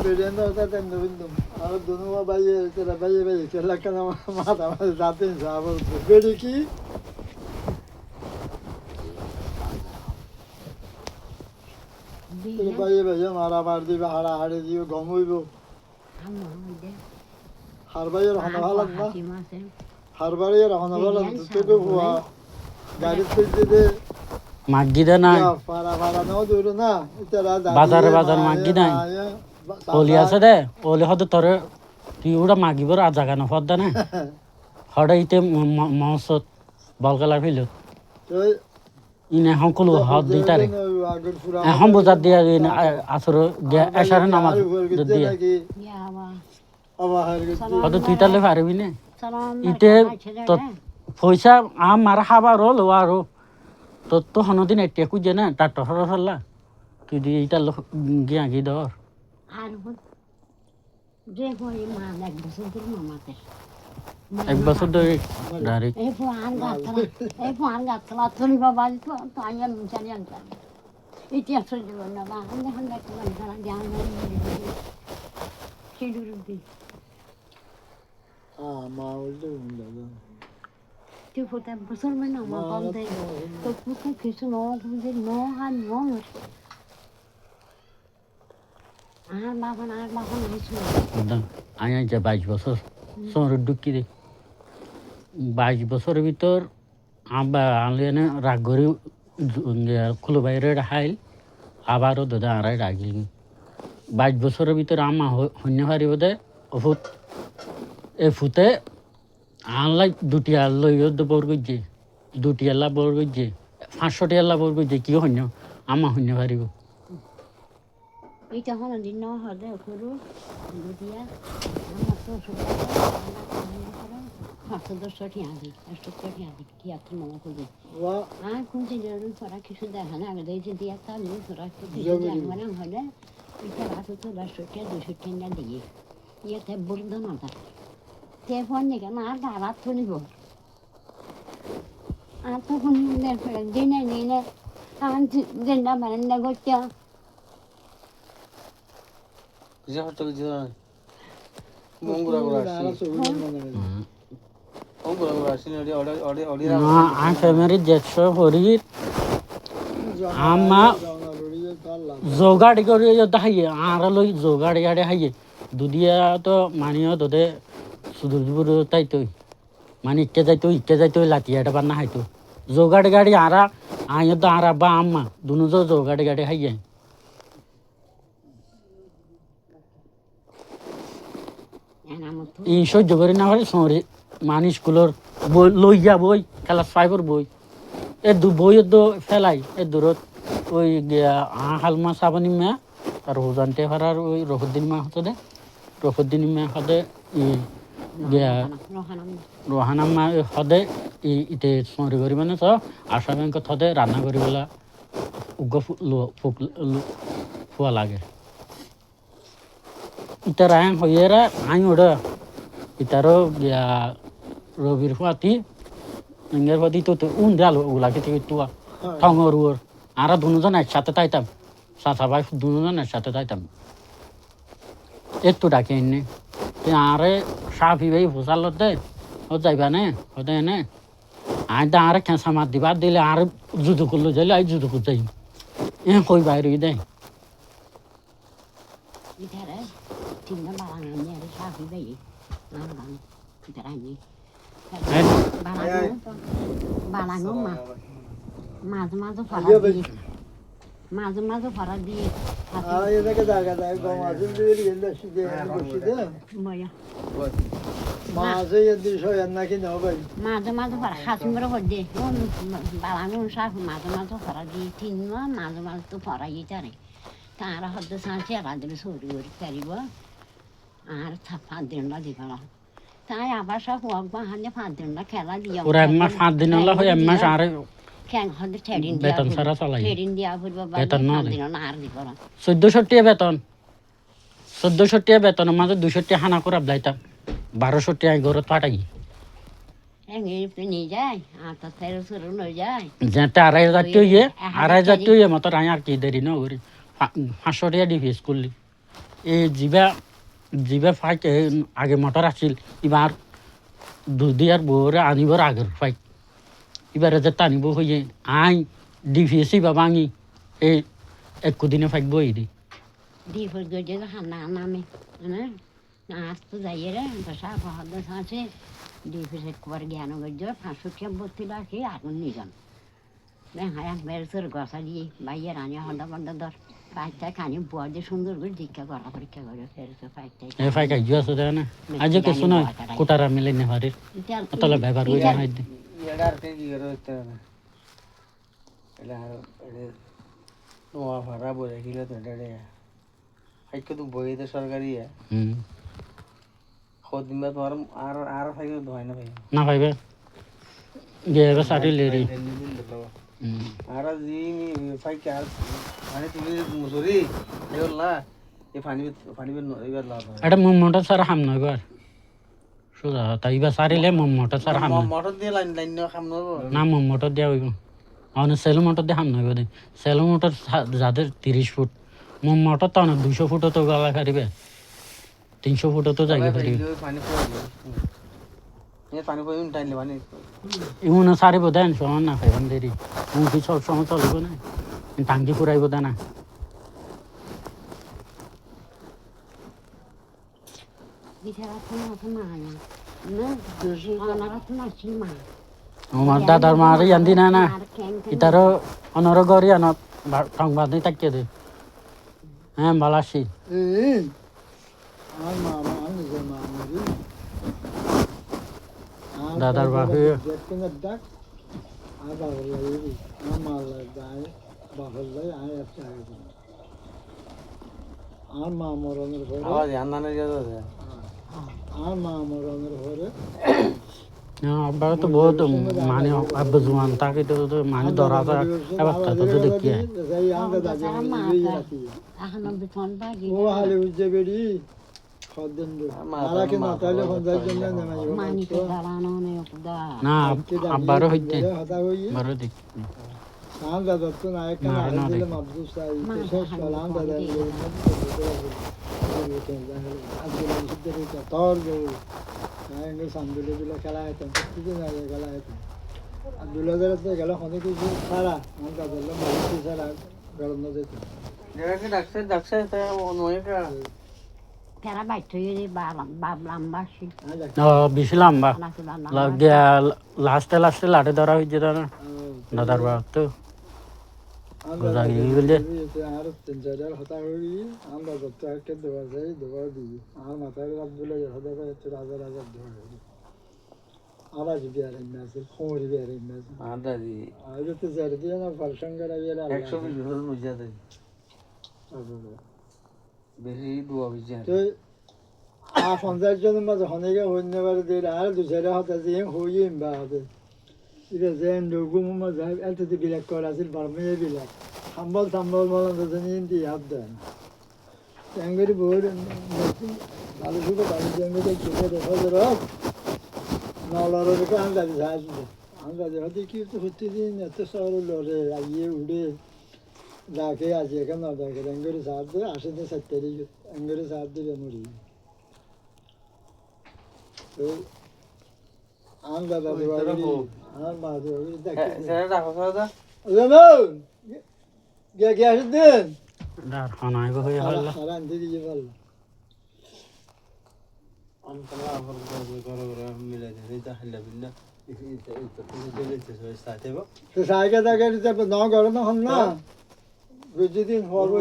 bebeğinde zaten dövündüm. Abi donuma bayı, tela bayı, kella kana mata zaten sabır. Böyle ki tela bayı mara vardı ve hara hara diyor gomuyu. Harbayı rahana falan da. Harbayı rahana falan tutuyor bu ha. Garip dedi. মাগিদে নাই বাজারে বাজার মাগি নাই অলি আছে দে অলি হতে তোরে তুই ওটা মাগিব আর জাগা না ফদ্দা না হঠাৎ ইতে মহসত বলকালার ফিল ইনে হকলো হদ দিতারে এখন বোঝার দিয়া আসর এসারে নামাজ দিয়া হয়তো তুই তাহলে পারবি না ইতে তোর পয়সা আমার খাবার হলো আরো তোর তো হনদিন একটা খুঁজে না তার টসর ফেললা তুই দিয়ে এইটা গিয়া গিয়ে ধর এক বছর ধরে direct Chứ phụ ta bớt mấy nào mà con thấy tôi cũng thấy khi số nó cũng thấy nó ăn nó rồi ba con này xuống আয়া যে 22 বছর শহরের ঢুকি দে 22 বছরের ভিতর আনলে রাগ করে খুলো বাইরে হাইল আবারও দাদা আড়াই রাগিল 22 বছরের ভিতর আমা হন্য হারিব দে ফুট এ ফুতে আনলাই দুটি আল্লো বর গিয়ে দুটি আল্লা বর গিয়ে 500টি আল্লা বর গিয়ে কি হন্য আমা হন্য হারিব এইটা হলো দিন না হলে করু দুটিয়া আমার তো 510টি আদি 100টি আদি কি আছে মনে করি আর কোন জিনিসের পড়া কিছু দেখা না আগে এই যে দিয়া তা নিয়ে পড়া কিছু জানা হলে এটা রাত তো 100টি 200টি না দিয়ে ইয়াতে বলদ না তা তে ফোন নিকে না রাত তো নিব আর তো কোন দিনে নিনে আর দিন না মানে না গোটা Siapa tu dia? Mongura sini dia না আই ফ্যামিলি দেখছো হরি আমা জোগাড়ি করে দেখাইয়ে আর লই জোগাড়ি গাড়ি হাইয়ে দুদিয়া তো মানিও তোদের সুদূর তাই তুই মানে ইকে যাইতো লাতিয়াটা বান্না হাইতো জোগাড়ি গাড়ি আরা আইও তো আর আব্বা আম্মা দুনো জোগাড়ি গাড়ি হাইয়ে এই সহ্য করি না হয় শহরে মানে স্কুলের বই লইয়া বই ক্লাস 5-এর বই এ বইয়ের তো ফেলাই এ দূরত ওই হালমা সাবানি মা আর হুজানতে ফারার ওই রফুদ্দিন মা হতো দে রফুদ্দিন মা হদে রোহানা মা হদে ইতে শহরে করি মানে তো আশা ব্যাংকত হদে রান্না করি বলা উগ্র ফুয়া লাগে ইতার আং হইয়েরা আই ওড়া ইতারও রবির ফাতি এর ফাতি তো উন দেয়াল ওগুলাকে থেকে তুয়া ঠঙর উর আর দুজন একসাথে তাইতাম চাচা ভাই দুজন একসাথে তাইতাম একটু ডাকে এনে আরে সাফি ভাই ফোসাল দে ও যাইবা নে হতে এনে আই দা আরে খেঁচা মার দিবা দিলে আর যুদ্ধ করলো যাইলে আই যুদ্ধ করতে যাই এ কই বাইরে দেয় Tinda balangannya ada sapi bayi, balangan kita lagi. Balangan mah, mazum faradi, mazum faradi. Ya ne kadar gomazın bir yerinde şimdi koşuyor. Maya. Mağaza yendi şu yanındaki ne o bay? Mazum faradi, hasim berapa balangan sapi mazum faradi, tinda mazum faradi cari. Tara hada sanci aradını soruyor galiba. আর ফাঁদ দিন না দিবা তাই আবার সব হোক বা হানে ফাঁদ দিন না খেলা দিয়া ওরা এম্মা 5 দিন হলো হয় এম্মা আর ক্যাং হদে ছেড়িন দিয়া বেতন সারা চালাই ছেড়িন দিয়া ফুরবা বা দিন না আর দিবা 1400 টাকা বেতন 1400 টাকা বেতন মাঝে 200 টাকা হানা করে আবলাইতাম 1200 টাকা ঘরে পাঠাই এই নিয়ে যায় আর তো তেরো শুরু হয়ে যায় যেটা 2500 টাকা মত আর কি দেরি না করি 500 টাকা দিবি স্কুল এই জিবা ফাইট আগে মোটর আসছিল এবার দুধ আর বউরে আনিবার আগের ফাইট এবারে যে টানিব হয়ে আই ডিভিএসি বা ভাঙি এই একদিনে ফাইট বই দি ডিফল গজে হানা নামে না না আসতো যাইয়ে রে দশা বহদ আছে ডিফল একবার জ্ঞান গজে 576 লাখ আগুন নিজন হ্যাঁ মেরেছে গসা দিয়ে বাইয়ের আনি হন্ডা বন্ডা ধর পাঁচটা খানি বুয়া যে সুন্দর করে দীক্ষা করা পরীক্ষা করে ফেরছে পাঁচটায় এ ফাইট আইজু আছে দেয় না আজ কিছু নয় কোটারা মিলে নেহারির তাহলে ব্যবহার করে জানাই দে এটা আর কি করে হইতে হবে এটা নোয়া ভাড়া বলে কিলো তো এটা হাইকে তো বইতে সরকারি খদিন বা তোমার আর ফাইকে ধয় না ভাই না ভাইবে গেবে সারি লেরি আর জি ফাইকে আর মানে তুমি মুসুরি এগুলো না এই পানি এবার লাভ এটা মোমোটা সারা হাম নয় বার সোজা তাই বা সারিলে মোমোটা সারা হাম মোটর দিয়ে লাইন লাইন কাম নব না মোমোটা দেওয়া হইব অনেক সেলো মোটর দিয়ে হাম নইব দে সেলো মোটর যাদের 30 ফুট মোমোটা তো অনেক 200 ফুটও তো গলা কারিবে 300 ফুটও তো জায়গা পারিবে পানি পড়বে এই পানি পড়বে টাইলে পানি ইমন সারিব দেন সমান না খাইবান দেরি মুখি সব সময় চলব না টাঙ্কি ফুরাইব দে না বিচারা কোনো মতো মা না অনারা তো নাছিল মা আমার দাদার মার ইয়ান্দি না না ইতারও অনর গরি আনত সংবাদ নেই তাকিয়ে দে হ্যাঁ বালাসি এই আমার মামা নিজের মামারি দাদার বাপে দেখুন ডাক আর বাবার লাগি আমার মাল্লা যায় বাবার লাগে আয় একটা আগে আর মা মরণের পরে আওয়াজ আন্দানে যাবে আর মা মরণের পরে আব্বা তো বহুত মানে আব্বা জুয়ান তাকে তো মানে ধরা যায় এবার তো দেখিয়ে যাই আমরা দাদি এখন বিতন বাগি ও হালে উজ্জে বেড়ি খদ্দেন মারাকে না তাইলে খন্দার জন্য নেমাই মানিকে দাঁড়ানো নেই খুদা না আব্বারও হইতে হতা হই বারো দেখ সান দাদা তো নায়ক না দিলে মাবদু সাই শেষ সালাম দাদা আব্দুল্লাহ সিদ্দিক তোর গো নায়ক সামদুলে দিলে খেলা হতো কিছু না খেলা হতো আব্দুল্লাহ দাদা গেল অনেক কিছু সারা আমার দাদা মালিক সারা গরম না দিত যেটাকে ডাকছে তা নয়টা তেরা বাইট হয়ে বাব লম্বা ছিল বেশি লম্বা লাস্টে লাটে ধরা হয়েছে না দাদার বাপ তো আর 3-4 হতা হই আমরা যত একটা দেওয়া যায় দেওয়া দিই আর মাথায় আব্দুল্লাহ হতা করে রাজার দেওয়া আওয়াজ বিয়ার ইন্নাসে ফোর বিয়ার ইন্নাসে আদাদি আজ তো জারি দিয়ে না ফালসঙ্গরা বিয়ার 120 হল বুঝা দেয় বেশি দুয়া বুঝা তো আ 50 জন মাঝে হনেগে হন্যবার দিয়ে আর দুসরা হতা দিয়ে হইম বা হবে এটা যেন লোগো মাঝে এলতে বিলাক করা আছিল বারমে বিলাক থাম্বল বলা জানি ইন্দি আবদান ট্যাঙ্গের বোর ভালো সুতো বাড়ি ট্যাঙ্গের কেটে দেখা ধরো নলার রেখে আন্দাজ আসবে আন্দাজ হতে কি তো প্রতিদিন এত শহর লড়ে আইয়ে উড়ে ডাকে আছে এখানে না ডাকে ট্যাঙ্গের সাথ দিয়ে আসে তো 7 তারিখ ট্যাঙ্গের সাথ দিয়ে মরি তো আন্দাজ দেওয়া আর বাদে দেখে সেটা রাখো দাদা Ramon! Geldin. আর হানাইব হয়ে হল Haran dedi valla. আমরা আবার করে মিলে দেই তাহলে বিনা তো সাইকে তাকে দিতে না গরম হন না বুঝিদিন হরবো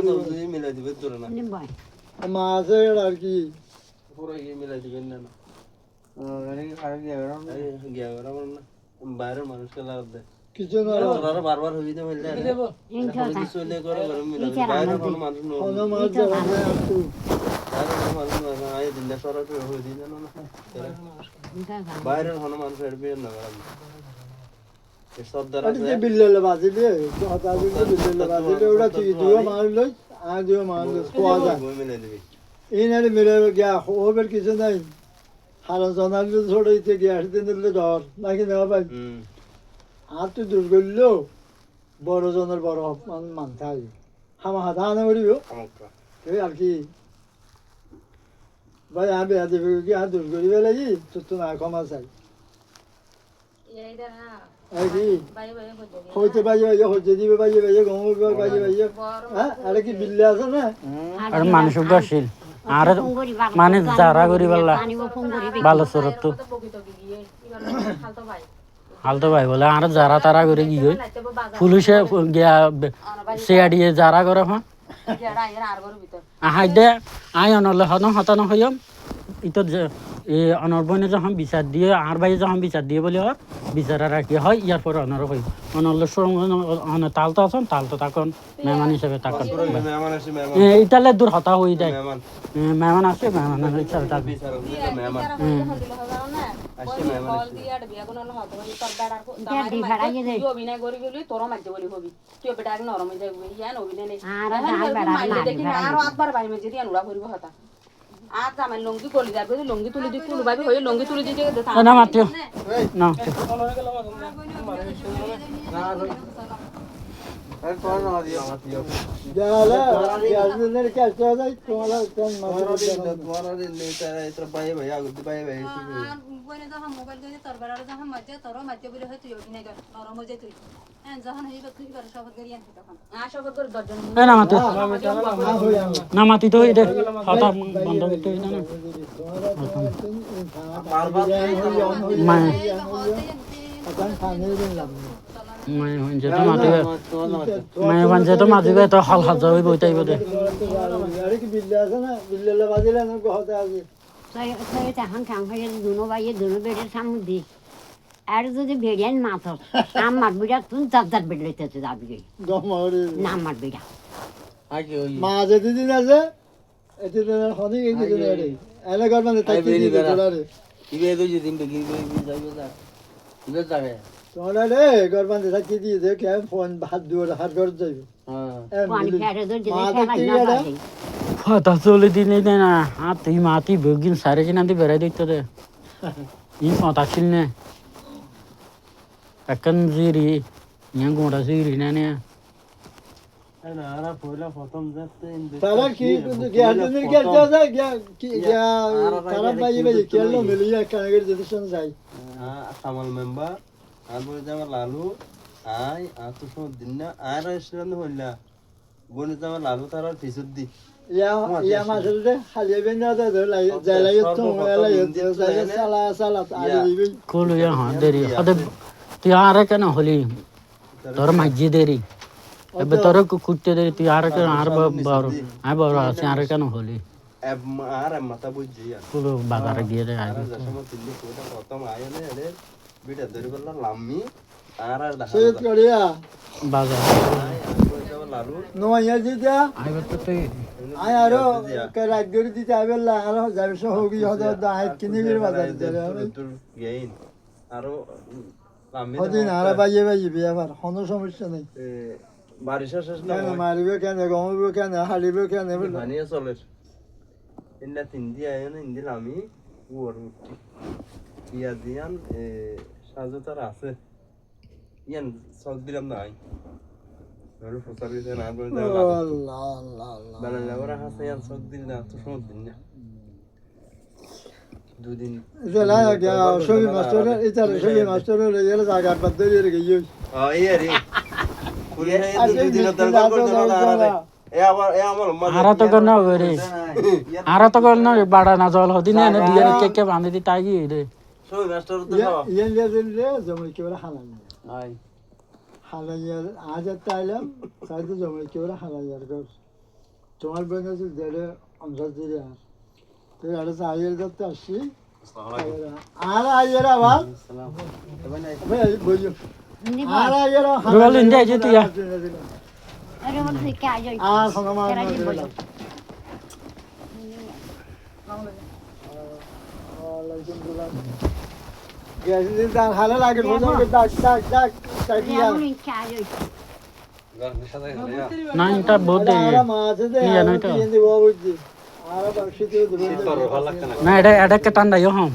মিলে দিবে তোর না নিম্বাই মাসে আর কি পুরো মিলে দিবেন না মানে খারাপ গিয়া গরম না বাইরের মানুষকে লাভ দেয় কিছু না তোরা বারবার হই না বললে কিছু হইলে করে গরম মিলে বাইরের কোনো মানুষ না কোনো মাস যাবে না একটু বাইরের মানুষ না আই দিন সরা তো হই দিন না বাইরের কোনো মানুষ এরবে না গরম এই সব দ্বারা আরে বিল্লালে বাজিবে তো হতা বিল্লালে বাজিবে ওটা ঠিক দুও মার লই আর দুও মার লই কোয়া যায় মিলে দিবি এইনারে মিলে গিয়া ওবের কিছু নাই হারা জনালে ছড়াইতে গিয়া আসতে নিলে ডর নাকি না ভাই আর তো দূর করলেও বড় জনের বড় মানতে হবে হামা হাতা আনা করিব এই আর কি ভাই আমি আদি কি আর দূর করি বেলাই তো না ক্ষমা চাই এই কি হইতে হইতে দিবে গম হ্যাঁ আরে কি বিল্লে আছে না আর মানুষ গছিল আর মানে যারা করি বললা ভালো সরত তো হালতো ভাই বলে আর যারা তারা করে কি হয় পুলিশে গিয়া সিআইডিএ যারা করে হ্যাঁ আহাই দে আই অনলে হতানো হইম ইতো এই অনর্বনে যখন বিচার দিয়ে আর ভাই যখন বিচার দিয়ে বলে হয় বিচারা রাখি হয় ইয়ার পরে অনর হই অনলে তালতো আছেন তালতো তখন মেহমান হিসেবে তখন ইতালে দূর হতা হয়ে যায় মেহমান আসে মেহমান হিসাবে থাকবে অভিনয় করি গেলি তোর মাঝে বলি হবি তুই বেটা নরম হয়ে যাবি ইয়ান অভিনয় নেই দেখি আরো আটবার বাড়ি মেঝে দিয়ে নুড়া করবো হতা আর জামাই লঙ্গি গলি যাবে লঙ্গি তুলি দি কোনো ভাবি হয়ে লঙ্গি তুলি দিয়ে না মাত্র না যালা ইয়াজনের কাছে যাই তোমালা কোন বনে যখন মোবাইল দিয়ে তোর বেড়ার যখন মাঝে তোর মাঝে বলে হয় তুই অভিনয় কর নরম হয়ে যায় তুই যখন হইব তুই করে শপথ করি আনবি তখন শপথ করে 10 জন না মাত্র না মাতি তো দে হতা বন্ধ করতে হই না মানে তো মাতিবে তো হাল হাত যাবে বইতাইব দে আরে কি বিল্লে আছে না বিল্লে বাজিলে না হতে আছে এখন খাং হয়ে দুনো বাইয়ে দুনো বেডের সামনে দি আর যদি বেড়িয়ান মাছ আমার বিড়া তুই যার বেড়াইতে যাবি না আমার বিড়া মা যে দিদিন আছে এটি হনি এই দিদিন আরে এলা গরমান তাই কি দিলারে ইবে তো যে দিন বেগি যাইবে না ইবে যাবে তোরা রে গরমান তাই কি দিয়ে দে কে ফোন হাত দুয়ার হাত ঘর যাইবে হ্যাঁ পানি ফেরে দে খেলা না হতা চলে দিলে না হাতি মাতি বগিন সারে কিনা বেড়াই দিত দে ই কথা ছিল না এখন জিরি ইয়া গোড়া জিরি না নে তারা কি গ্যাসের গ্যাস যায় কি তারা বাইয়ে বাইয়ে কেলো মিলিয়ে কানেগের যেদিন যাই সামাল মেম্বার আর বলে যাওয়া লালু আই আর তো সব দিন না আর রেস্টুরেন্ট হইলা বনে যাওয়া লালু তার ফিসুদ দি ইয়া মাসের দে খালিয়ে বেনা দে যাইলাই তো এলাই সালা সালা আরে দিবি কোলো ইয়া হ্যাঁ দেরি আদে তুই আর কেন হলি তোর মাঝে দেরি এবে তোর কুটতে দেরি তুই আর কেন আর বড় আই বড় আছে আর কেন হলি আর মাথা বুঝছি কোলো বাজারে গিয়ে রে আই সময় দিল্লি কোটা প্রথম আয় না এলে বিটা ধরে বললা লাম্মি আর আর দেখা সে করিয়া বাজার লালু নোয়া দিতা আইবে তো তুই আয় আরো কে রাজগড়ি দিতে আইবেলা আরো যাবে সহ হোগি হদা দাহাত কিনে গিয়ে বাজার দিতে তোর গেইন আরো লাম্মি হদিন আর বাইয়ে বাইয়ে বিয়া আবার কোনো সমস্যা নেই বারিশা শেষ না কেন মারিবে কেন গমবে কেন হারিবে কেন বলে বানিয়ে চলে ইন্না তিনদি আয়ন ইন্দি লামি ওর উঠি ইয়া দিয়ান সাজু তার আছে ইয়ান সব দিলাম না আই নরু ফসার দিতে না বলে দাও আল্লাহ আল্লাহ আল্লাহ বালা লাবরা হাসে ইয়ান সব দিন না তো সব দিন না দুদিন জেলা গয়া সবই মাস্টার ইতার সবই মাস্টার এর জায়গা বাদ দিয়ে গিয়ে এই আরে কুলি হে দুদিন তার করতে না আরা তো করনা রে আরা তো করনা বাড়া না জল হদিনে না দিয়ে কে কে বাঁধি দি তাই গিয়ে রে সব মাস্টার তো ইয়ান লেজেন রে জমি কি বলে হালাল আই হালাইয়ার আজ তাইলাম তাই তো জমি কি বলে হালাইয়ার গর তোমার বন্ধু যে দেড়ে অঞ্চল দিয়ে আর তুই আর আইয়ের করতে আসছি আর আইয়ের আবার সালাম ভাই বইও আর আইয়ের রুয়াল ইন্ডিয়া যে তুই আরে বল তুই কে আইজ আর সঙ্গমা গ্যাস দান হালা লাগে বলছো ডাক ডাক ডাক তাকিয়া কে আইজ না এটা বহুত দেরি আর মাছ দে কি জানো তো? তিন দিব বুঝছি আর বাক্সিতে দিব না এটা কে টান্ডা ইয়ে হম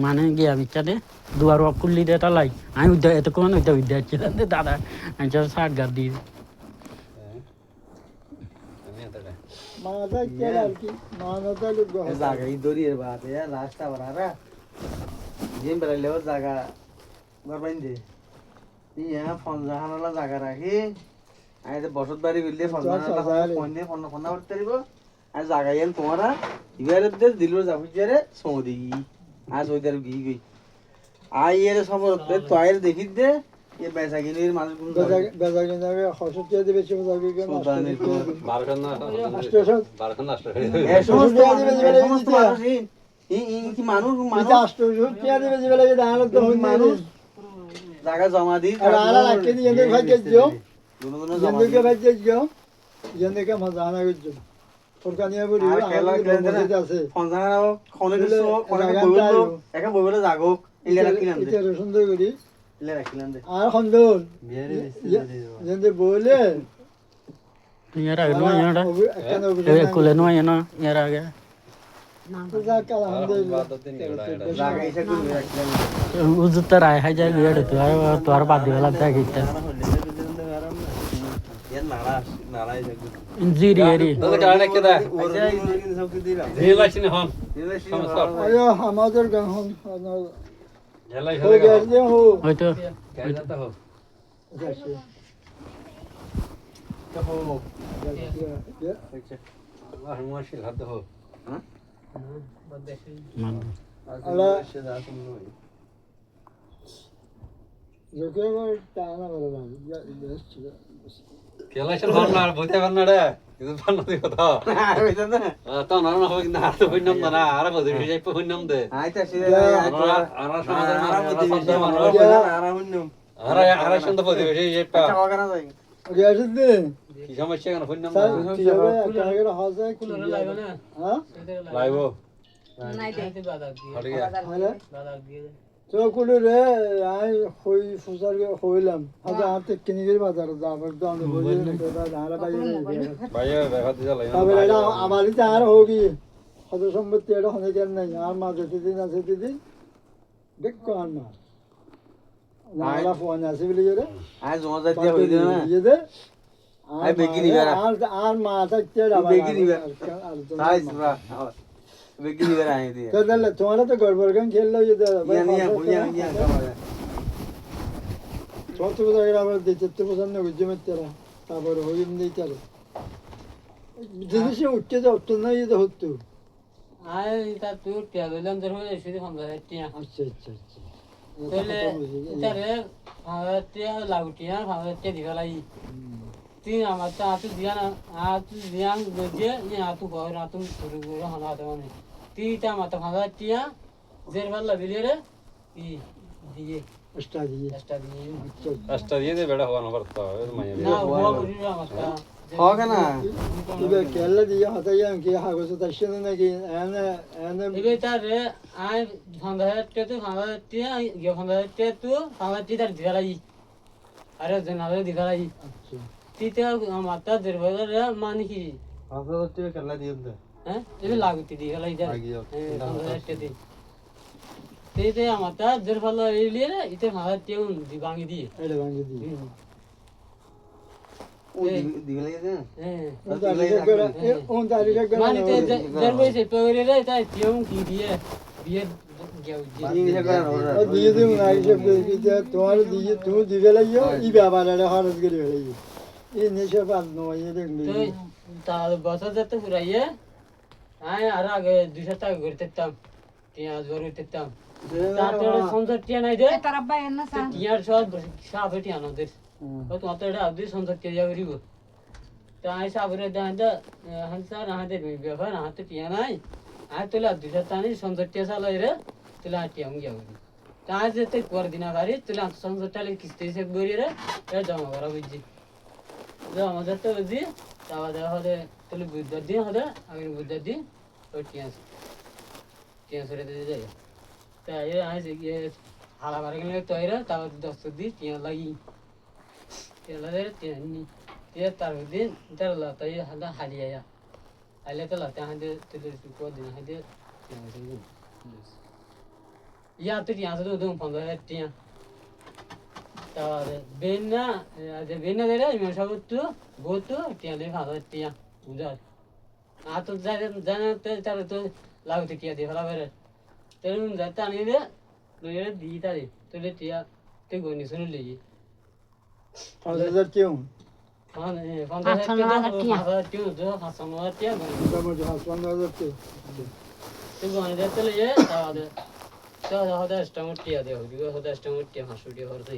মানে গিয়া বিচ্ছা দে দুয়ার কুল্লি দে তালাই আমি উদ্যা এত কোন উদ্যা ছিলেন দে দাদা আমি 60 গার দিয়ে মাথা কেন আর কি মানতা লোক জায়গা এই দড়িয়ে বাদ রাস্তা বাড়া জিম বেড়াইলেও জায়গা গরবাইন দে ইয়া ফঞ্জাহানালা জায়গা রাখি আই বসত বাড়ি বিললে ফঞ্জাহানালা ফোন দিয়ে ফোন করতে পারিব আর জায়গা এন তোমারা ইবারে দে দিল যাবি যারে সৌদি আজ ওইদার গই গই আই এর সবর তোয়ের দেখি দে এ বেচা কিনির মানুষ গুলো বেজা কিনা হসপিটাল দিবে সে যাবে কেন এ সমস্ত মানুষ কি মানুষ আষ্টপিয়া দিবে যে লাগে দাঁড়ালো তো মানুষ জায়গা জমা দি আর আলা রাখে দিয়ে এনে ভাগ্যে যাও জেন্দুকে ভাগ্যে যাও জেন্দুকে মজা আনা গেছো ফরকানিয়া বলি আছে ফঞ্জানা খনে কিছু খনে বইলো একা বইলো জাগো ইলে রাখিলাম দে এটা সুন্দর করি ইলে রাখিলাম দে আর খন্দন জেন্দে বলে ইয়ার আগে নয় ইয়ারা একখানে এ কুলে নয় না ইয়ার আগে পূজা কাল আলহামদুলিল্লাহ জায়গা ইসা করে রাখিলাম উজুত রায় হাই যায় লিয়ে তো আর বাদ দিলা দেখিতে এর নাড়া নাড়াই যাবে ইনজিরি এরি আয়ো আমাদের গান হন হো গেছে হো হয়তো যোগে টানা বলা কেলাইছেন ভান্নার বইতে ভান্নারে কিন্তু ভান্না দি কথা হইছে না তো না না হবে না তো হইনাম না আর বদে যাই হইনাম দে আইতা সিরে আর সমাজের মানুষ আর হইনাম আর সন্দ বদে যাই পা চাওয়া কেন যাই গেছে দে কি সমস্যা কেন হইনাম স্যার কিভাবে কাগের হাজা কি লাইবে না হ্যাঁ লাইবো নাই দে হরিয়া হ্যালো তো কুলে রে আই হই ফুসার হইলাম হাজা হাতে কিনিগের বাজার যাবার দাম বলে না দাঁড়া বাইরে ভাইয়া দেখা দিলা লাইন তবে এটা আমারই তো আর হোগি কত সম্পত্তি এটা হনে কেন নাই আর মা যেতে দিন আছে দিদি দেখ কোন না নালা ফোন আছে বলি রে আজ জমা যাইতে হইছে না দে আই বেগি নিবা আর মা থাকতে বেগি নিবা তাই সুরা বেগি নিবা আই দিয়ে তো দলে তোমারা তো গড়বড় গান খেললো যে ইয়া বুঝিয়া কামারে ছোট জায়গা আবার দিতে তো পছন্দ করছে মেতেরা তারপর হইম দিতারে জিনিসে উঠতে যাও তো না এই হতো আই তা তুই টিয়া লইলাম তোর হয়ে শুধু ফোন টিয়া আচ্ছা আচ্ছা আচ্ছা তাহলে তারে টিয়া লাগু টিয়া টিয়া দিবা লাই তুই আমার তো আতু দিয়া না আতু দিয়াং গজে ই আতু গয় আতু শুরু করে হানা তো মানে তুই তা মাতা ভাঙা টিয়া জের ভাল্লা বিলিয়ে ই দিয়ে স্টাডি চেষ্টা দিয়ে ಅಷ್ಟ ಇದೆ ಬೇಡ ಹೋಗೋಣ ಬರ್ತಾವ ಇದು ಮನೆ না হুয়া বুঝি না মাস্টা হোক না 이거 갤러리 하다야 게 하고서 다시는 내게 애는 이게 তারে আই ভাঙা তে ভাঙা টিয়া ইয়ে ভাঙা তে তু ভাঙা টি তার দিবা লাই আরে জনালে দিবা লাই তিতে মাতা জের ভাল্লা মানে কি হাজারটি কেলা দিও দে হ্যাঁ এটা লাগুতি দিবা লাই যা ভাঙা তে তেতে আমাতা জের ভাল্লা এলিয়ে ইতে ভাঙা তে দিবাঙ্গি দিয়ে 애를 방지 디 ও দিলে দে 온 다리가 মানে তে জের বইছে পেরে রে তাই টিউং কি দিয়ে বিয়ে গেউ ইংলিশে করে ও দিয়ে দিও না হিসেব করে যে তোমার দিয়ে তুমি দিবে লাগিও ই ব্যাপারে খরচ করে লাগিও এই নেশা বাদ নয় দেখবি তো তা বছর যেতে পুরাইয়ে আয় আর আগে 200 টাকা করে দিতাম টিয়া জোর দিতাম তারপরে সংসার টিয়া নাই দে তার আব্বা এর না টিয়ার সব সাফে টিয়া না দে ও তো আতড়া আদি সংসার টিয়া করিব তা আই সাবরে দাঁদা হানসার হাতে ব্যবহার হাতে টিয়া নাই আয় তোলা 200 টাকা নাই সংসার টিয়া চালাই রে তোলা টিয়া হঙ্গিয়া করি তা আজ যেতে কর দিনা গাড়ি তোলা সংসার টালে কিস্তি সে গরি রে এ জমা করা বুঝছি জমা যেতে বুঝছি তাও দেওয়া হলে তাহলে বুদ্ধ দিন হলে আমি বুদ্ধ দিন ওই টিয়া সরে দিয়ে যাই তাই আজ গিয়ে হালা মারে গেলে তৈরা তাও 10 দিন টিয়া লাগি টিয়া লাগে টিয়া নি টিয়া তার দিন তার লাতাই হালা হালিয়া আইলে তো লাতা হাতে তুলে কো দিন হাতে ইয়া তো টিয়া তো দম 15 টিয়া তাহলে বেনা যে বেনা দেরা আমি সব তো গোতো টিয়া লে ভালো টিয়া বুঝার আর তো জানে তাহলে তো লাগতে কি দিয়ে ফেলা বেড়ে তেমন যাতে আনি দে লইয়ে দিই তারে তুই টিয়া তুই গনি শুনে লিয়ে 5000 কেউ হ্যাঁ 50,000 টিয়া। 50,000 টিয়া তো 50,000 টিয়া গনি মোটামুটি 5000 কেউ তুই গনি দিতে লিয়ে তাহলে তো হয়তো স্টামট টিয়া দেও দিও হয়তো স্টামট টিয়া 500 টিয়া ভরতে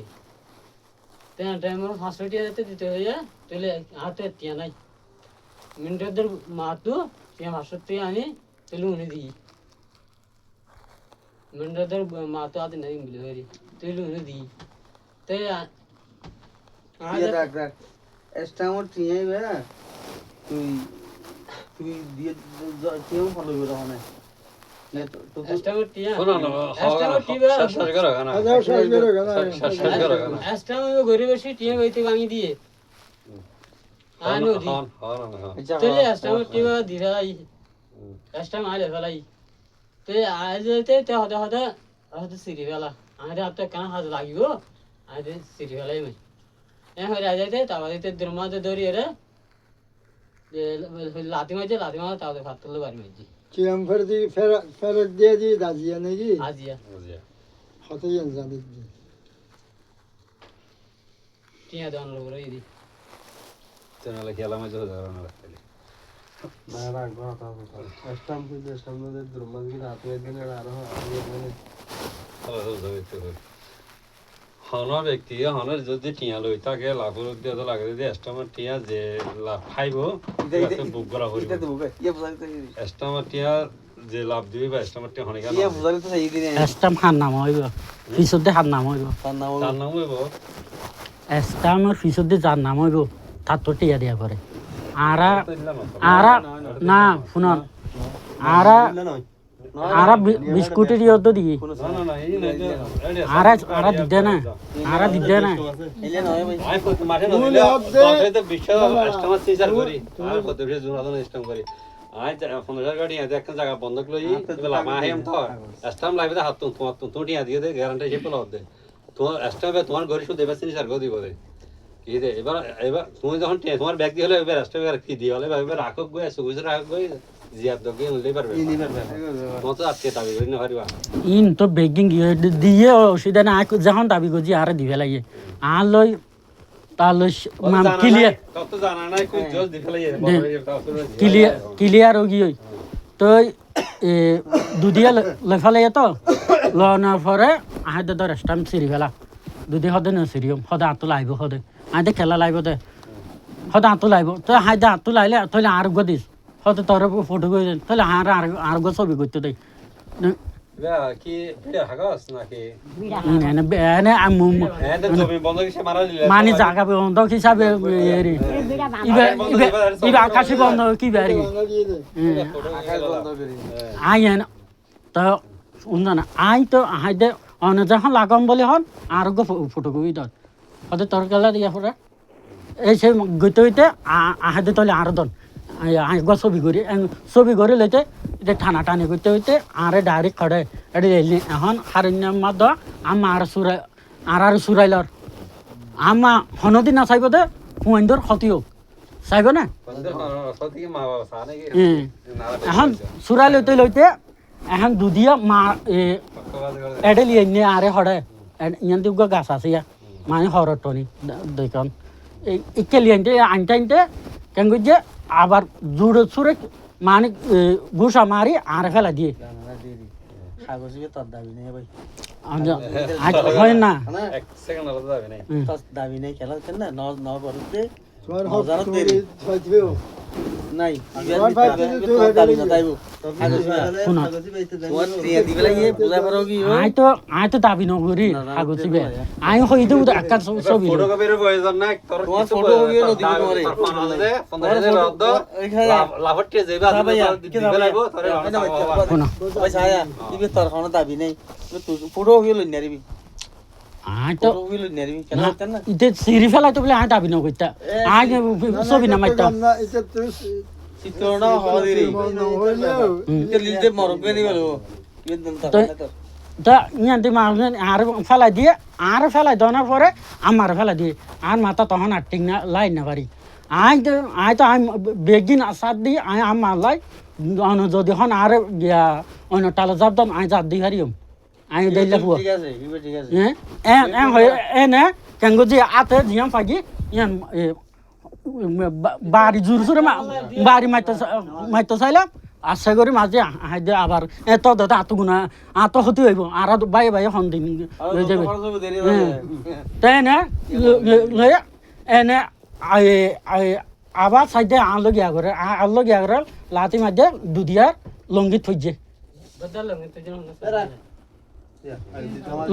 তেন টাইমে 500 টিয়া দিতে হইয়া তুই হাতে টিয়া নাই মিনিটের মাতু টিয়া 500 টিয়া আনি তুই উনি দিই মিনিটের মাতু আদি নাই বলি হরি তুই উনি দিই তে ইয়ে রাখ রাখ এস্টামট নিয়ে বে তুই তুই দিয়ে কেউ ফলো করে হনে স্টামট টিয়া শোনো না স্টামট টিয়া শেষ করো না 1000 শেষ করে গেল শেষ করো না স্টামট গরিব বেশি টিয়া হইতে ভাঙি দিয়ে আনো দি হন হন হন চলে স্টামট টিয়া দিরাই স্টাম আইলে ফলাই তে আইলে তে হতে হতে হতে সিরি বেলা আরে আপনি কেন হাজ লাগিব আরে সিরি বেলাই মই এ হয়ে যাইতে তারপরে তে দ্রমাতে ধরিয়ে রে লাতি মাঝে তাহলে ভাত তুলতে পারি মাঝে কিরম ফেরদি ফেরত দিয়ে দি দাজিয়া নাকি আজিয়া হতে জান জানি টিয়া দেওয়ার লোক রই দি তেনালে খেলা মজা হয়ে যাবে না রাখলে না রাখ কথা এস্টাম তুই সামনে দ্রুমাজ কি রাতে দিন আর আগে মানে হনৰ ব্যক্তি হনৰ যদি টিয়া লৈ থাকে লাভৰ উদ্দেশ্য লাগে যদি এষ্টামৰ টিয়া যে লাভ খাইব বুক কৰা কৰিব এটা তো বুকে ইয়ে বুঝালি তো এষ্টামৰ টিয়া যে লাভ দিবি বা এষ্টামৰ টিয়া হনিকা ইয়ে বুঝালি তো এই দিনে এষ্টাম হার নাম হইব পিছতে হার নাম হইব তার নাম তাৰ নাম হইব এষ্টামের পিছতে যার নাম হইব তার তো টিয়া দিয়া করে আরা না শুনন আরা বিস্কুটের ইয়ে তো দিই আরা দিতে না আরা দিতে না এলে নয় ভাই আই মাঠে নইলে দশে তো বিশ্ব এষ্টামৰ চিচাৰ কৰি আর কত বেশি জোনাদন এষ্টাম কৰি আই 15000 গাড়ি আছে একটা জায়গা বন্ধক লই বলা মা হেম তো এষ্টাম লাগবে হাত তুমি টিয়া দিয়ে দে গ্যারান্টি হিসেবে লাও দে তোমার এষ্টামে তোমার ঘরে শুধু দেবে চিচার গো দিব দে কি দে এবার তুমি যখন তোমার ব্যাগ দিয়ে হলে এবার এষ্টামে কি দিয়ে হলে এবার রাখক গো সুগুজ রাখক গো জিয়াব দগে উল্লেই পারবে ইনি পারবে মত আজকে দাবি করি না পারিবা ইন তো বেগিং দিয়ে অসুবিধা না যখন দাবি করছি আরে দিবে লাগে আর লই তার লই ক্লিয়ার কত জানা নাই কই জল দি ফেলাই ক্লিয়ার হয়ে গিয়ে তো দুদিয়া লই ফেলাই তো লওয়ার পরে আহাদে ধর স্টাম্প সিরি ফেলা দুদি সদে ন সিরিয়ম সদা আঁতো লাইব সদে আহাদে খেলা লাইব দে সদা আঁতো লাইব তো হাইদে আঁতো লাইলে তাহলে আর গো দিস হয়তো তোর ফটো করে দেন তাহলে আর গো ছবি করতে দেয় কি ভিডিও হাগাস নাকি মানে জায়গা বন্ধ হিসাবে ইবা আকাশি বন্ধ কি বাড়ি আই তো না আই তো হাইদে অন্য যখন লাগাম বলে হন আর গো ফটো কবি দন হয়তো তোর গেলা দিয়া পরে এই সে গইতে হইতে আহাদে তাহলে আর দন গো ছবি করে লইতে এটা টানা টানি করতে হইতে আরে ডাইরেক্ট খড়ে এটা এখন হারণ্য মাদ আমার সুরাইলর আমা হনদি না চাইব দে হুয়াইন্দর ক্ষতি হোক চাইব না এখন চুৰাই লইতে লইতে এখন দুদিয়া মা এডে লিয়ে নিয়ে আরে হড়ে ইয়ান দিব গাছ আছে মানে হরর টনি দেখুন একে লিয়ে আনতে আনতে কেন যে আবার জুড়ে চুরে মানে ঘুষা মারি আর ফেলা দিয়ে কাগজে তোর দাবি নেই ভাই হয় না এক সেকেন্ড আলাদা যাবে না তোর দাবি নেই খেলা হচ্ছে না ন করতে তোমার হক তুমি থাকবে নাই তোমার ভাই তুই দাবি না তাইবো আই তো দাবি নকরি কাগজ দিবে আই হই দেব একটা ছবি ফটো কপির প্রয়োজন নাই তোর ফটো কপি দিবি তোমারে 15000 রদ্দ লাভটে যাইবা দিবে লাগবো তোরে ভাই ছায়া দিবি তোর কোনো দাবি নেই তুই ফটো কপি লই নারিবি আই তো কপি লই নারিবি কেন হচ্ছে না ইতে সিরি ফেলাই তো বলে আই দাবি নকইতা আই ছবি না মাইতা এটা তুই চিত্রনা হওয়া দিরি কে লিজে মরকে নি বলো তা ইয়ান্তি মানুষ আর ফেলাই দিয়ে আর ফেলাই দেওয়ার পরে আমার ফেলাই দিয়ে আর মাথা তখন আটটিং না লাইন না পারি আই তো আমি বেগিন আসার দি আই আম মারলাই যদি হন আর গিয়া অন্য টালা যাব দাম আই যাব দি হারিম আই দেইলে ফুয়া ঠিক আছে ইবে ঠিক আছে এন হয় এনে কেঙ্গো যে আতে জিয়াম ফাগি ইয়ান বাড়ি জোর জোরে বাড়ি মাইতে চাইলাম আশা করি মাঝে হাইদে আবার এত দাদা আত গুণা আত হতে হইব আর বাই বাই হন দিন হয়ে যাবে তাই না এনে আবার সাইডে আনলো গিয়া করে লাতি মাঝে দুধিয়ার লঙ্গি থইছে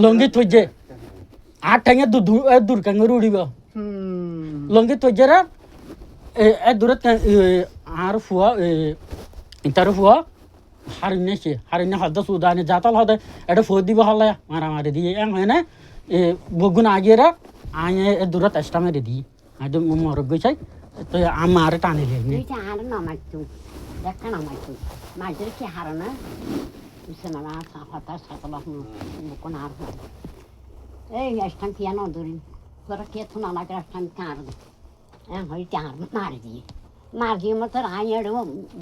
লঙ্গি থইছে আর ঠেঙে দূর কেঙ্গর উড়িব লঙ্গি থইছে রে এ দূরত আর ফুয়া ইতার ফুয়া হারিনে হদ সুদানে জাতাল হদে এটা ফুয়া দিব হলে মারামারি দিয়ে এম হয় না বগুন আগিয়ে রে আয় এ দূরত এক্সট্রা মেরে দিই আজ মরক গেছাই তো আমার টানে লিয়ে তুই আর নামাইতু দেখা নামাইতু মাঝে কি হারো না বুঝছেন না হতাশ সকল কোন আর এই এসটান কিয়া নদরিন তোরা কে থুনা লাগে এসটান কার হই চার মার দিয়ে মতো আইয়ার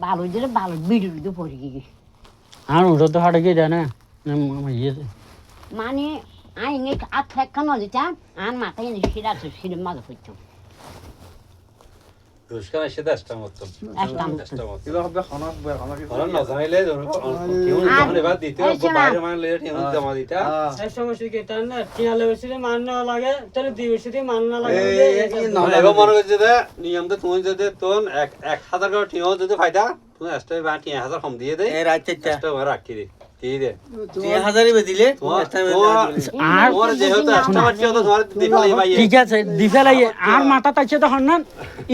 বালু দিলে বালু বিড়ুর দিয়ে পড়ে গিয়ে আর ওটা তো হাটে গিয়ে দেয় না মানে আইনে আর থাকা নদীটা আর মাথায় এনে শিরা আছে শিরে মাঝে পড়তাম দুষ্কার এসে তো এস্টাম হতো কিলো হবে খানা আর না জানাইলে কেউ যখন এবার দিতে বাইরে মানে লেট কেউ জমা দিতা এই সমস্যা কি তার না টিয়ালে বেশি মান না লাগে তাহলে দুই বেশি মান না লাগে এবার মনে করছে যে নিয়ম তো তুমি যদি তোন 1000 করে টিও যদি ফায়দা তুমি এক্সট্রা 1000 কম দিয়ে দে এই রাত চারটা এক্সট্রা রাখি দে দিয়ে দে 3000 ই দিলে আর ওর যেহেতু এক্সট্রা মারছিও তো তোমার দিফালাই ভাই ঠিক আছে দিফে লাগে আর মাথা তাইছে তো হন না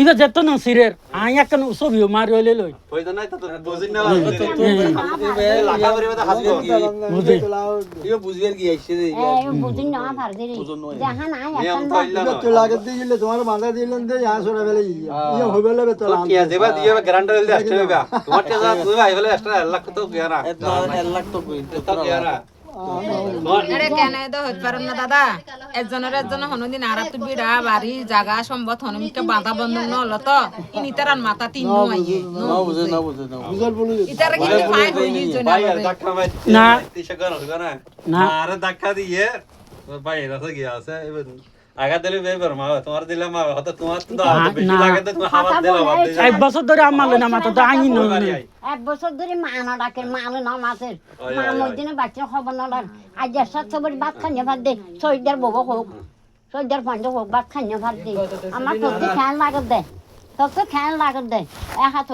ইবে যেত না সিরের আই একন ছবি মারি হইলে লই পয়সা নাই তো বুঝিন না লাগা করে তো হাসবো ইও বুঝবেন কি আইছে রে বুঝিন না পার দে জাহান আই নিয়ম এখন তো ইল্লা না তো লাগে দিলে তোমার বাঁধা দিলেন দে ইয়া সরা বেলে ইয়া হবে লে তো তো কি দেবা দিয়ে গ্যারান্টি দিলে এক্সট্রা হবে তোমার টাকা তুমি ভাই বলে এক্সট্রা 1 লাখ তো গিয়া না 1 লাখ তো কই তো গিয়া না আরে কেন তো হইতে পারেন না দাদা একজন হনদিন আর তো বিড়া বাড়ি জায়গা সম্পদ হনমিকে বাঁধা বন্ধ নহলো তো ইনিতারান মাথা তিন আইয়ে না বুঝে বুঝার বলি ইতারা কিন্তু ফাইন হই গিয়ে ভাই আর ধাক্কা মার না। তিসা কর না না। আর ধাক্কা দিয়ে ভাই রাতে গিয়া আছে আগা দিলে বের মা তোমার দিলাম মা হয়তো তোমার তো বেশি লাগে তো তুমি হাওয়া দিলা বাদ দে এক বছর ধরে আমার না মাথা তো আই নই এক বছর ধরে মানা ডাকে মানো না মাছের মানোর দিনে বাচ্চা খবর না আজ সাতশো বড়ি ভাত খাইয়ে ভাত দে সৈদার বউ হোক সৈদার পাঞ্জ হোক ভাত খাইয়ে ভাত দে আমার তোকে খেয়াল লাগত দে তোকে খেয়াল লাগত দে এক হাত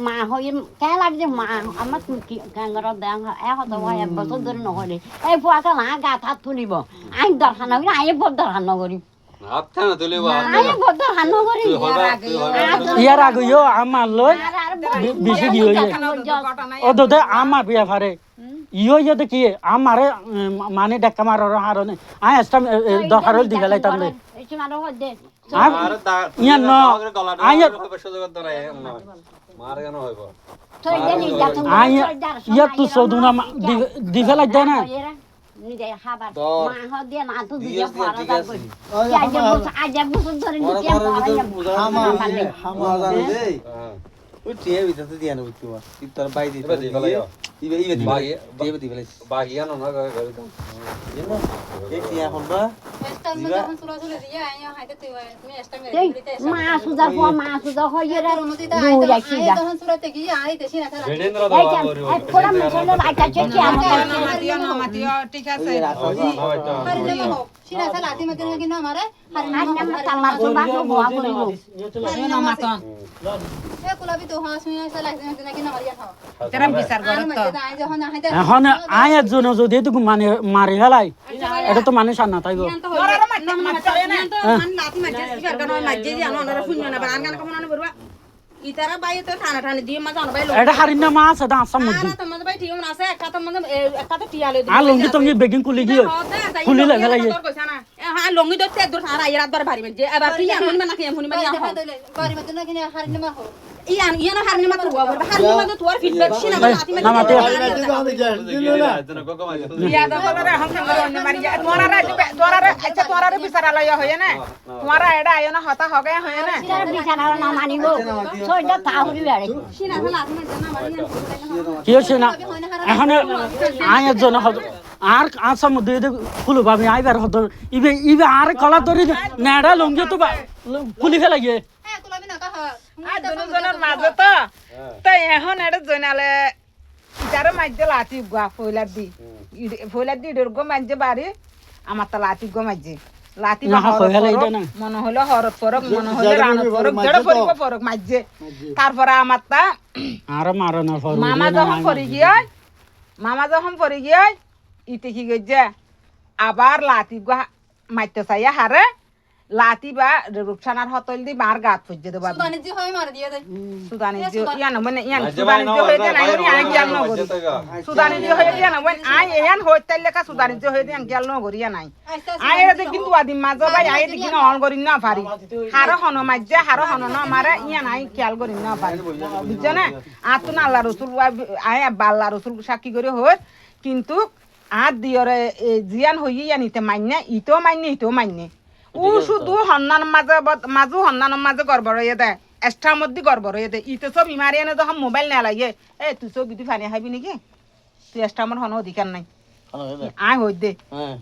মা হয়ে খেয়াল লাগে মা আমার ক্যাঙ্গার দে এক হাত এক বছর ধরে নহলে এই পোয়াকে না গাত হাত তুলিব আইন দরকার নগরী আইন বৰ দরকার নগরী আপথা না তুলে আইন বৰ দরকার নগরী ইয়ার আগে ইয়ো আমার লই বেশি কি হইয়ে ও দে আমার বিয়া ফারে ইয়ো ইয়ো কি আমারে মানে ডাক্কা মারার হারনে আই এক্সট্রা দরকার হল দিবে লাইতাম দে এসে মারো দে আর ইয়া ন আইয়া সুযোগ ধরে মার কেন হইব সৈদার নির্যাতন আইয়া ইয়া তো সদুনা দিবে লাইতা না নিজে খাবার মা হ দিয়ে না তো দিয়ে পড়া যাবে আজ এক বছর ধরে নিচে পড়া হামা জানো দে ওই টিয়া ভিতরে দিয়া না বুঝছো তোর বাই দিতে ইবে দিবে বাগিয়া না করে দাও এই টিয়া হলবা যখন চুলা চলে দিয়ে আইয়া হাইতে তুমি এক্সট্রা মেরে দিতে মা সুদার পর মা সুদার হয়ে রে তখন চুলাতে গিয়ে আইতে সিনা খেলা বেডেন্দ্র দাও এক কোড়া মশলা লাইটা চেকি আমার মাতিও না মাতিও ঠিক আছে হারিলে হোক সিনা খেলা আতি মতে নাকি না মারে আজ আমরা তামার সুবা বুয়া বলিব না মাতন এ কুলাবি তো হাস মিনা খেলা আতি নাকি না মারিয়া খাও তেরা বিচার আর করত মতে আই যখন হাইতে এখন আই একজন যদি এটুকু মানে মারি হেলাই এটা তো মানুষ আর না তাইব ওরারে মাতন মাতরে না তো মান লাতি মাঝে বিচার করন মাঝে দি আনোরা ফুন্য না বান গান কমন বরবা ইতারা বাই তো ঠানা ঠানি দিয়ে মা জানো বাই এটা হারিনা মা আছে দা সামুদ্র আর তোমাদের বাই ঠিক আছে একটা তো মানে একটা তো টিয়ালে আর লঙ্গি তুমি বেগিং কুলি গিয়ে খুলি লাগে লাগে হ্যাঁ লঙ্গি তো তেদ ধর আর রাত বার ভারি মানে এবার কি এমন মানে কি এমন মানে দেখা দইলে বাড়ি মতে নাকি হারিলে মা হোক ইয়ানো হারনি মাত্র ওয়া বলবা হারনি মাত্র তোর ফিডব্যাক শিনা লাতি মাত্র বাড়ি মাঝে তো আমি গ্যাস দিল না ইয়া দা বলরে হম সঙ্গে অন্য মারি যা তোরারে আচ্ছা তোরারে বিচারালয় হয়ে না তোরা এডা আয়ো না হতা হগে হয়ে না তার বিছানার না মানিব সইটা কাহুরি বেড়ে শিনা লাতি মাত্র না মারি কি হচ্ছে না এখন আয়ের জন্য আর আসাম মধ্যে ফুল ভাবি আইবার হতো ইবে ইবে আর কলা ধরি নেড়া লঙ্গি তো ফুলি ফেলা গিয়ে হ্যাঁ তোলাবি না কাহা আর দুজনের মাঝে তো তাই এখন এটা জনালে যারা মাঝে লাতি গা ফইলার দি ইডর গো মাঝে বাড়ি আমার তো লাতি গো মাঝে লাতি মনে হলো হরত ফরক মনে হলো রানত ফরক যেটা ফরিব ফরক মাঝে তারপরে আমার তা আর মারানো মামা যখন পরি গিয়ে ইতে কি গেছে আবার লাতি গো মাইতে চাইয়া হারে লাতি বা রূপসানার হতল দি মার গাত ফুজে দেবা সুদানিজি হয় মার দিয়ে দেয় সুদানিজি ইয়ান মানে ইয়ান সুদানিজি হয়ে দেন আই আই গেল ন গরি সুদানিজি হয়ে দেন মানে আই ইয়ান হইতাল লেখা সুদানিজি হয়ে দেন গেল ন গরি নাই আই এতে কিন্তু আদিম মাঝ ভাই আই এতে কিনা অন করি না পারি হার হন মাঝে হার হন ন মারে ইয়ান আই খেয়াল করি না পারি বুঝছ না আর তো আল্লাহ রাসূল আই আল্লাহ রাসূল সাক্ষী করে হই কিন্তু আর দিয়রে জিয়ান হই ইয়ানিতে মাইনে ইতো মাইনে ও শুধু হন্নানের মাঝে গড়বড় হয়ে দেয় এক্সট্রার মধ্যে গড়বড় হয়ে দেয় ইতে সব ইমারি এনে যখন মোবাইল না লাগে তুই সব বিধি ফানি খাবি নাকি তুই এক্সট্রামর হন অধিকার নাই আয় হই দে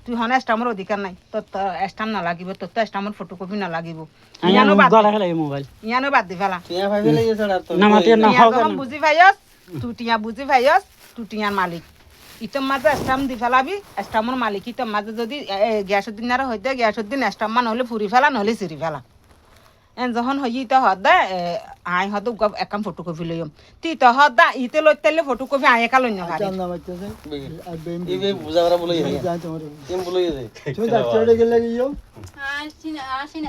তুই হন এক্সট্রামর অধিকার নাই তোর তো এক্সট্রাম না লাগিব তোর তো এক্সট্রামর ফটোকপি না লাগিব ইয়ানো বাদ দি ফেলা যখন বুঝি ভাইস তুই টিয়া মালিক ইতম মাঝে স্টাম দি ফেলাবি স্টামর মালিক ইতম মাঝে যদি গ্যাসের দিন আর হইতে গ্যাসের দিন স্টাম মান হলে ফুরি ফেলা নহলে সিরি ফেলা এন যখন হই তো হদা আই হদ একাম ফটোকপি লইম তি তো হদা ইতে লই তেলে ফটোকপি আই একা লইন ভাই জান নাম আছে ইবে বুঝাবরা বলে জান তোমার কেম বলে তুই ডাক্তারে গেলে গিयो আসিনা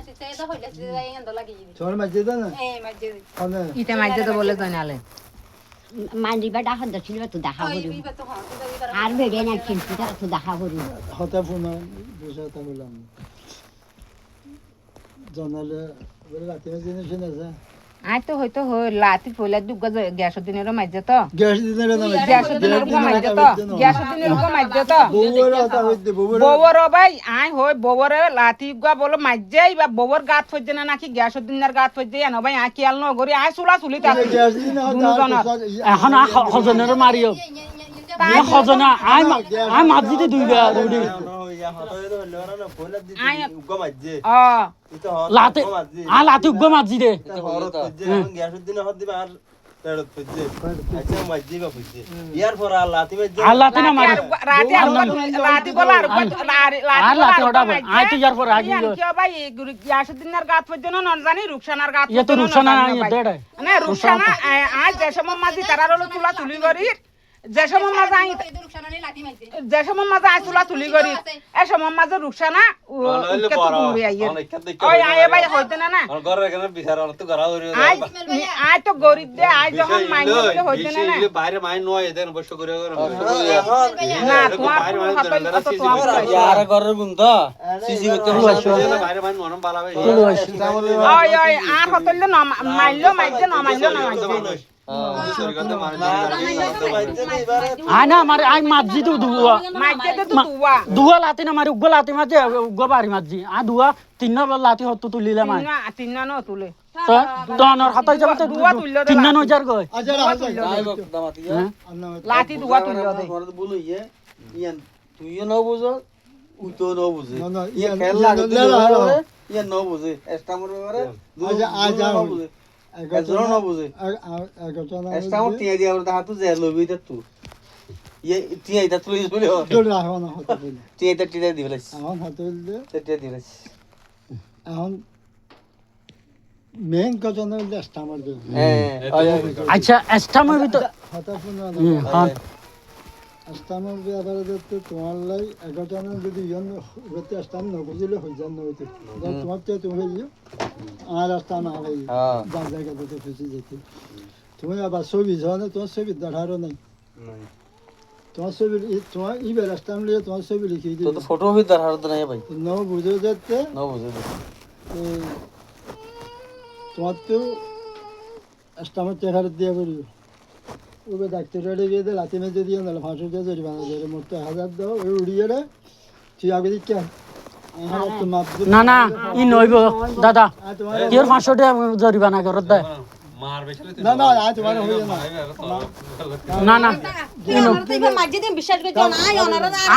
সিতে হইলা সিতে যাই এন্ড লাগি তোর মাঝে তো না মাঝে মানে ইতে মাঝে তো বলে জনালে মান্ডিবা ডাকা দছিল তো দেখা করি আর বেড়ে না কিন্তু তো দেখা করি হতা ফোন বুঝাতে বললাম জানালে বলে রাতে জিনিস না আই তো হয়তো লাতি পয়লা দুগ গ্যাসের দিনের মাঝে তো গ্যাস দিনের না গ্যাসের দিনের মাঝে তো গ্যাসের দিনের মাঝে তো বউর হতা হইতে বউর ভাই আই হই বউর লাতি গা বলো মাঝে বা বউর গাত ফজে না নাকি গ্যাসের দিনের গাত ফজে না ভাই আই কিয়াল ন গরি আই চুলা চুলি তা গ্যাস দিন এখন হজনের মারিও হজনা আই মাঝিতে দুইবা রুডি লাতে লাতে উগ্গ মাঝি দে লাতে না মারি লাতি বলা আর লাতে ওটা আই তো ইয়ার পর আগে ভাই গ্যাসের দিনের গাত ফজে না জানি রুকসানার গাত ইয়ে তো রুকসানা দেড় না রুকসানা আই যে সময় মাঝি তারার হলো চুলা চুলি করি যে সময় মাঝে আই চুলা চুলি করি এ সময় মাঝে রুকসানা ওই আয় ভাই হইতে না না আই তো গরিব দে আই যখন মাইনে হইতে না বাইরে মাইন নয় এদের বসে করে না তোমার হাতল তো তোমার আর ঘরের গুন্দ সিসি করতে বাইরে মাইন মনম বালাবে ওই আর হাতল না মাইলো মাইছে না মাইলো না আই না মারে আই মাঝি তো দুয়া মাইছে তো তুয়া দুয়া লাতি না মারি উগ্গ লাতি মাঝে উগ্গ বাড়ি মাঝি আ দুয়া তিন লাতি হত তুলিলা মাই তিন ন তুলে তো তোনর হাতই যাবে তো দুয়া তুললো তিন ন যার গয় আচ্ছা লাতি দুয়া তুললো দে ঘরে বলো ইয়ান তুইও ন বুঝো উতো ন বুঝে না না ইয়া খেল লাগে ইয়া ন বুঝে এস্টামর করে আজ এজরো ন বুঝে এস্টামর তিয়া দিয়া ওর হাতু জে লবি তে তু ইয়ে তিয়া এটা তুই বলে দৌড় রাখো না হতে বলে তিয়া এটা তিয়া দিবলেস এখন হাতে দে তিয়া দিবলেস এখন মেন কথা না স্টামার দে আচ্ছা এস্টামের ভিতর হতা ফোন হ্যাঁ স্টামার দে আবার দে তোমার লাই 11 জন যদি ইয়ন হতে স্টাম না বুঝলে হই যান না হইতে তোমার তে তুমি হইও আর স্টাম না হই যা জায়গা দিতে খুশি যেতে তুমি আবার ছবি জানো তোমার ছবি দেখারো নাই তোমার ছবি তোমার ইবের স্টাম লিয়ে তোমার ছবি লিখে দিই তো ফটো भी दरहार तो नहीं भाई ন বুঝে যেতে न बुझे তোমার তো স্টামের চেহারা দিয়ে পড়িও ওকে ডাক্তার গিয়ে দে লাতি মেজে দিয়ে নাহলে 500 টাকা জরিমানা ধরে মোট 1000 দাও ওই উড়িয়ে রে তুই আগে দিক কেন তো মাপ না না ই নইব দাদা কির 500 টাকা জরিমানা করত দে মার বেশি না না আজ তোমার হইছে না না না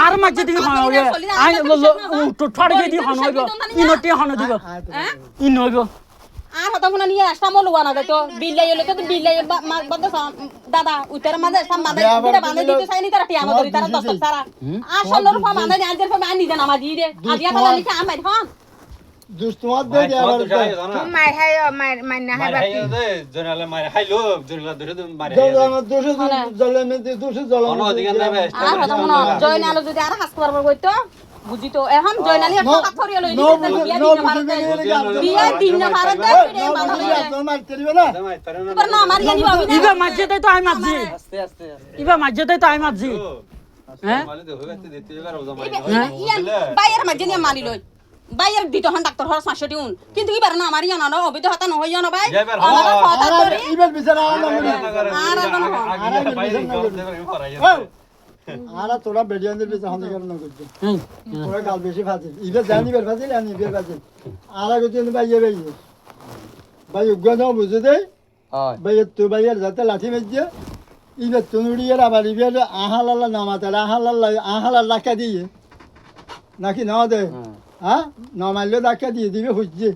আর মাঝে দিকে হনবে আই তো ঠাড় গই দি হনবে ই নটি হন দিব ই নইব আর হতা ফোনা নিয়ে আসা মো লুয়া না তো বিল্লাই হলে তো বিল্লাই বন্ধ দাদা উত্তর মাঝে সাম মাঝে বিড়ে বাঁধে দিতে চাইনি তারা টিয়া মদরি তারা 10 সারা আর 16 ফা বাঁধে আজের ফা আনি জানা মা দি রে আজিয়া তালা লিখে আমাই হ্যাঁ দুষ্টমাত দে দে আবার মাই হাই মাই না হাই বাকি জনালে মার হাইলো জনালে ধরে মারে আমার দোষে জলে মে দোষে জলে অন্য দিকে নেবে আর হতা ফোনা জয়নাল যদি আর হাস করবার কইতো বুঝি তো এখন জয়নালি একটা পাথরিয়া লই বিয়া দিন না ভারত দে রে বাঁধা লই তোমার তেরিবে না पर ना हमारी यानी बाबी ने ইবা মাঝে তাই তো আই মাঝি ইবা মাঝে তাই তো আই মাঝি হ্যাঁ মালে তো হইতে দিতে এবার ওজা মারি ইয়ান বাইয়ের মাঝে নিয়ে মানি লই বাইয়ের দিতে হন ডাক্তার হর 500 টিউন কিন্তু ইবার না আমারি জানা না অবিতে হতা ন হইয়া না ভাই আমার কথা ধরে ইবার বিচারা আর আরা তোরা বেডিয়ানদের বিচার হতে কারণ না করছে তোরা গাল বেশি ফাজিল ইবার জানি বের ফাজিল আনি বের ফাজিল আরা গতিন বাইয়ে বাইয়ে ভাই উগ্র বুঝে দে ভাই তো ভাইয়ের যাতে লাঠি মেজে ইবার তুনুড়িয়ার আবার ইবার আহালাল্লা নামাতে আহালাল্লা ডাকা দিয়ে নাকি নাও দে হ্যাঁ নমাইলে ডাকা দিয়ে দিবে খুঁজছে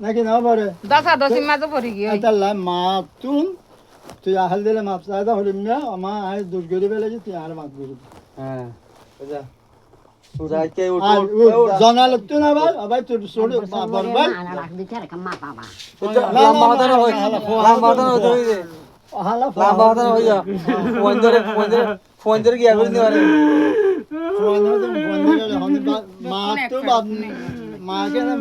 নাকি নাও পারে দশা দশি মাঝে পড়ি গিয়ে তাহলে মাপ তুই আহাল দিলে মাপ চাইদা হলিম না আমার আয় দোষ গড়ি বেলে তুই আর মাপ গড়ি হ্যাঁ বুঝা জনাল তো না ভাই আবার তোর ছোট বাবার ভাই ana la de cara kan ma baba phone ধরে গিয়া করে দিবারে মাকে না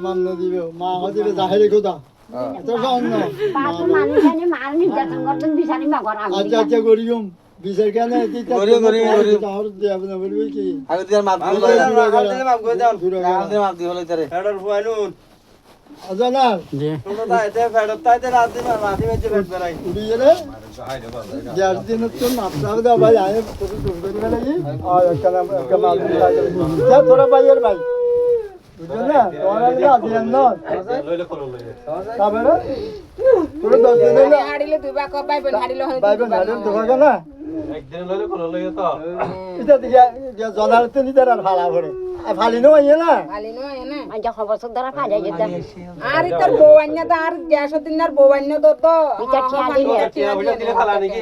মামনা দিবে মা দিবে জাহেরি খোদা bapak manusia marni datang gordon bisa ni mak orang আচ্ছা আচ্ছা করিম বিচার কেন বলবি কি আগে দিয়ার মাপ দিলে মাপ করে দাও আমাদের মাপ দি হলো তারে ফেডার ফুয়ানুন অজানার জি তোমরা তাই তে ফেডার তাই তে রাত দিন মাটি মেজে ফেড বেলাই উড়ি গেলে যার দিন তো মাপ চাবে দাও ভাই আয় তোর তো করি না লাগি আর একটা নাম একটা মাপ যা তোরা ভাইয়ের ভাই বুঝছ না তোরা দিন না লইলে করো লইলে তারপরে তোরা 10 দিন হলো হাড়িলে দুবা ক ভাই বোন হাড়িলে হয় ভাই বোন হাড়িলে দোকা না একদিন লইলে করো লইলে তো এটা দিকে জনার তো নিতে আর ভালা ভরে ফালি নো আইয়া না খালি নয় না aja khabar saudara pada jeda আর তোর বউয়ান্না তো আর গ্যাস দিনার বউয়ান্না তো তো এটা খেয়া দিলে টিয়া বুঝা দিলে খালা নাকি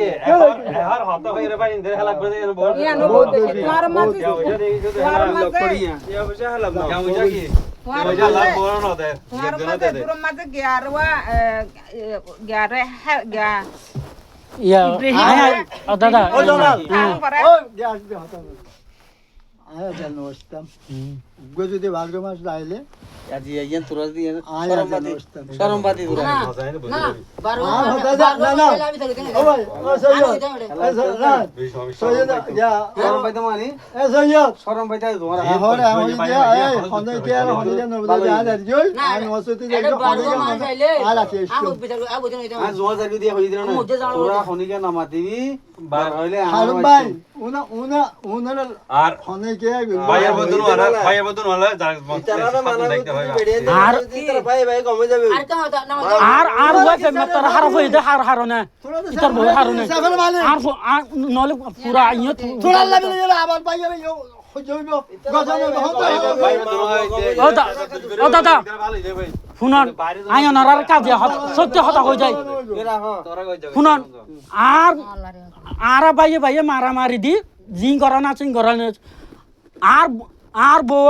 আর হত হইরে বাই ইন্দে হালাক করে দেন বল ইয়া নো বহুত দেখি তোমার মাঝে টিয়া বুঝা দেখি যদি তোমার হালাক মাঝে করিয়া টিয়া বুঝা হালাক না টিয়া বুঝা কি বুঝা লাভ বড় না দে তোমার মাঝে তোর মাঝে গ্যারওয়া গ্যারে গ্যা ইয়া আয় দাদা ও জনাল হ্যাঁ ও গ্যাস দে হতা আয়া জানো ওস্তাম যদি ভালগো মাস আইলে আজি ইয়ান তোরা দিয়ে আয়া জানো ওস্তাম শরমবাতি তোরা না বারো আর হতা যা না না ও ভাই ও সৈয়দ না সৈয়দ যা শরমবাতি মানে এ সৈয়দ শরমবাতি তোমার ahora hoy día cuando quiera hoy día no voy a dar yo ay no soy de yo a la que আজ জোয়া যাবি দিয়ে হই দিন না তোরা হনিকে নামা দিবি বার হইলে Harun Bey una আর hone ke ভাইয়ের বদন ওয়ালা তারা মানা দেখতে হয় আর ভাই ভাই কমে যাবে আর ওই ফেমনা তোর হার হই দে হার না ইতার বই হার না Sefer mali আর নলে পুরা আইও তোরা লাগবে না আবার পাই যাবে yo হইব গজানো ও দাদা শুনন আইন আর কাজে সত্য কথা হয়ে যায় শুনন আর আর বাইয়ে বাইয়ে মারামারি দি জিং করা না চিং করা আর বউ